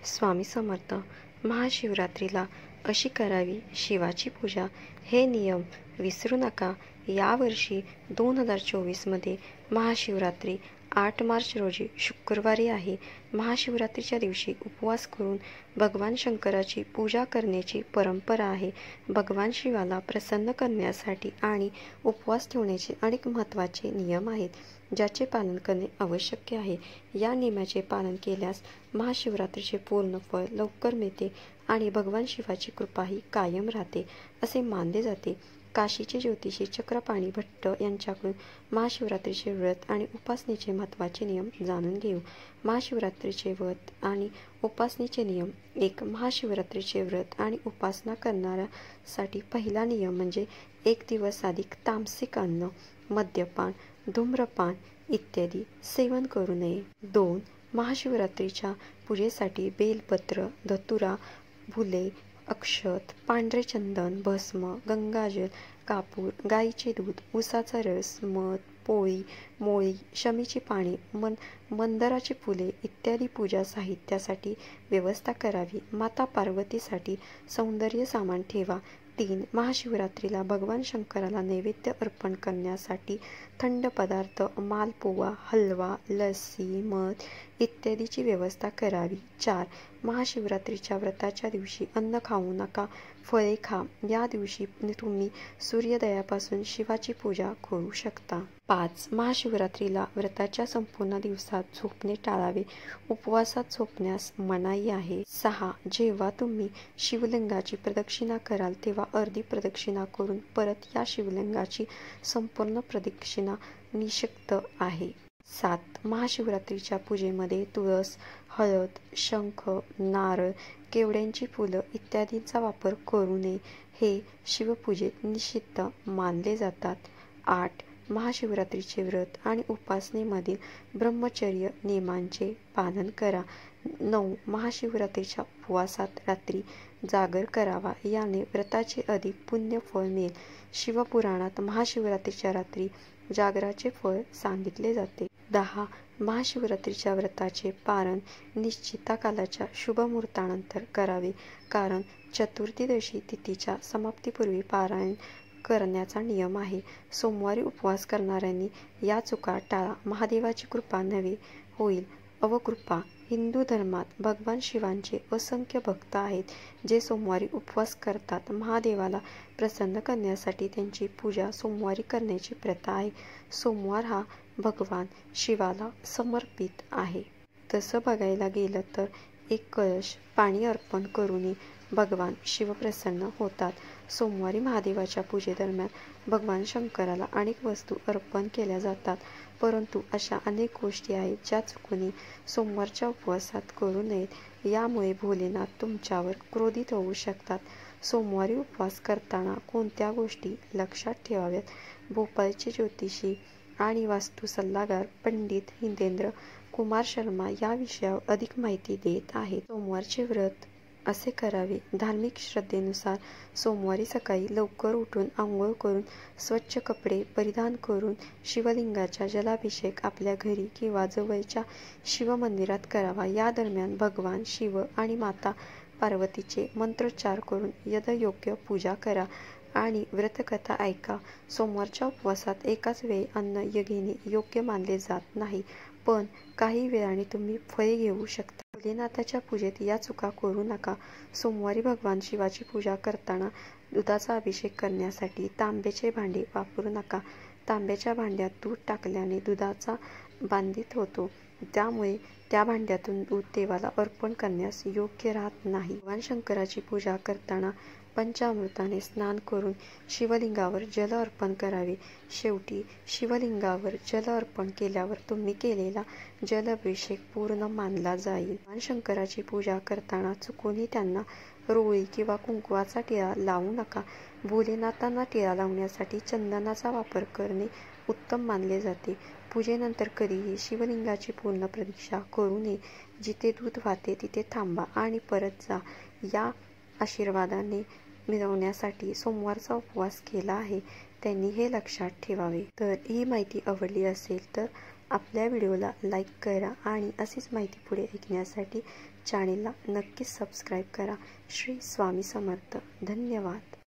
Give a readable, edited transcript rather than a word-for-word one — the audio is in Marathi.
स्वामी समर्थ. महाशिवरात्रीला अशी करावी शिवाची पूजा, हे नियम विसरू नका. यावर्षी 2024मध्ये महाशिवरात्री 8 मार्च रोजी शुक्रवारी आहे. महाशिवरात्रीच्या दिवशी उपवास करून भगवान शंकराची पूजा करण्याची परंपरा आहे. भगवान शिवाला प्रसन्न करण्यासाठी आणि उपवास ठेवण्याचे अनेक महत्त्वाचे नियम आहेत, ज्याचे पालन करणे आवश्यक आहे. या नियमाचे पालन केल्यास महाशिवरात्रीचे पूर्ण फळ लवकर मिळते आणि भगवान शिवाची कृपाही कायम राहते, असे मानले जाते. काशीचे ज्योतिषी चक्रपाणी भट्ट यांच्याकडून महाशिवरात्रीचे व्रत आणि उपासनेचे महत्त्वाचे नियम जाणून घेऊ. महाशिवरात्रीचे व्रत आणि उपासनेचे नियम. 1. महाशिवरात्रीचे व्रत आणि उपासना करणाऱ्यासाठी पहिला नियम म्हणजे 1 दिवस आधी तामसिक अन्न, मद्यपान, धूम्रपान इत्यादी सेवन करू नये. 2. महाशिवरात्रीच्या पूजेसाठी बेलपत्र, धतुरा, फुले, अक्षत, पांढरे चंदन, भस्म, गंगाजल, कापूर, गाईचे दूध, उसाचा रस, मध, पोळी, मोळी, शमीची पाने, मंदाराची फुले इत्यादी पूजा साहित्यासाठी व्यवस्था करावी. माता पार्वतीसाठी सौंदर्य सामान ठेवा. 3. महाशिवरात्रीला भगवान शंकराला नैवेद्य अर्पण करण्यासाठी थंड पदार्थ, मालपुवा, हलवा, लस्सी, मध इत्यादीची व्यवस्था करावी. 4. महाशिवरात्रीच्या व्रताच्या दिवशी अन्न खाऊ नका, फळे खा. या दिवशी तुम्ही सूर्योदयापासून शिवाची पूजा करू शकता. 5. महाशिवरात्रीला व्रताच्या संपूर्ण दिवसात झोपणे टाळावे. उपवासात झोपण्यास मनाई आहे. 6. जेव्हा तुम्ही शिवलिंगाची प्रदक्षिणा कराल तेव्हा अर्धी प्रदक्षिणा करून परत या शिवलिंगाची संपूर्ण प्रदक्षिणा निषिद्ध आहे. 7. महाशिवरात्रीच्या पूजेमध्ये तुळस, हळद, शंख, नारळ, केवड्यांची फुलं इत्यादींचा वापर करू नये. हे शिवपूजेत निषिद्ध मानले जातात. 8. महाशिवरात्रीचे व्रत आणि उपासनेमधील ब्रह्मचर्य नियमांचे पालन करा. 9. महाशिवरात्रीच्या उपवासात रात्री जागर करावा. याने व्रताचे अधिक पुण्य फळ मिळेल. शिवपुराणात महाशिवरात्रीच्या रात्री जागराचे फळ सांगितले जाते. 10. महाशिवरात्रीच्या व्रताचे पारण निश्चित कालाच्या शुभ मुहूर्तानंतर करावे, कारण चतुर्दशी तिथीच्या समाप्तीपूर्वी पारायण करण्याचा नियम आहे. सोमवारी उपवास करणाऱ्यांनी या चुका टाळा. महादेवाची कृपा नव्हे होईल अवकृपा. हिंदू धर्मात भगवान शिवांचे असंख्य भक्त आहेत, जे सोमवारी उपवास करतात. महादेवाला प्रसन्न करण्यासाठी त्यांची पूजा सोमवारी करण्याची प्रथा आहे. सोमवार हा भगवान शिवाला समर्पित आहे. तसं बघायला गेलं तर एक कळश पाणी अर्पण करूनही भगवान शिव प्रसन्न होतात. सोमवारी महादेवाच्या पूजेदरम्यान भगवान शंकराला अनेक वस्तू अर्पण केल्या जातात, परंतु अशा अनेक गोष्टी आहेत ज्या चुकूनही सोमवारच्या उपवासात करू नयेत. यामुळे भोलेनाथ तुमच्यावर क्रोधित होऊ शकतात. सोमवारी उपवास करताना कोणत्या गोष्टी लक्षात ठेवाव्यात? भोपाळचे ज्योतिषी आणि वास्तू सल्लागार पंडित हितेंद्र कुमार शर्मा या विषयावर अधिक माहिती देत आहेत. सोमवारचे व्रत असे करावे. धार्मिक श्रद्धेनुसार सोमवारी सकाळी लवकर उठून आंघोळ करून स्वच्छ कपडे परिधान करून शिवलिंगाचा जलाभिषेक आपल्या घरी किंवा जवळच्या शिवमंदिरात करावा. या दरम्यान भगवान शिव आणि माता पार्वतीचे मंत्रोच्चार करून यथायोग्य पूजा करा आणि व्रतकथा ऐका. सोमवारच्या उपवासात एकाच वेळी अन्न घेणे योग्य मानले जात नाही, पण काही वेळाने तुम्ही फळे घेऊ शकता. भोलेनाथाच्या पूजेत या चुका करू नका. सोमवारी भगवान शिवाची पूजा करताना दुधाचा अभिषेक करण्यासाठी तांब्याचे भांडे वापरू नका. तांब्याच्या भांड्यात दूध टाकल्याने दुधाचा बाधित होतो, त्यामुळे त्या भांड्यातून दूध देवाला अर्पण करण्यास योग्य राहत नाही. भगवान शंकराची पूजा करताना पंचामृताने स्नान करून शिवलिंगावर जल अर्पण करावे. शेवटी शिवलिंगावर जल अर्पण केल्यावर तुम्ही केलेला जलाभिषेक पूर्ण मानला जाईल. भगवान शंकराची पूजा करताना चुकूनही त्यांना रोळी किंवा कुंकवाचा टिळा लावू नका. भोलेनाथांना टिळा लावण्यासाठी चंदनाचा वापर करणे उत्तम मानले जाते. पूजेनंतर कधीही शिवलिंगाची पूर्ण प्रदक्षिणा करू नये. जिथे दूध वाहते तिथे थांबा आणि परत जा. या आशीर्वादाने मिळवण्यासाठी सोमवारचा उपवास केला आहे त्यांनी हे लक्षात ठेवावे. तर ही माहिती आवडली असेल तर आपल्या व्हिडिओला लाईक करा आणि अशीच माहिती पुढे ऐकण्यासाठी चॅनेलला नक्कीच सबस्क्राईब करा. श्री स्वामी समर्थ. धन्यवाद.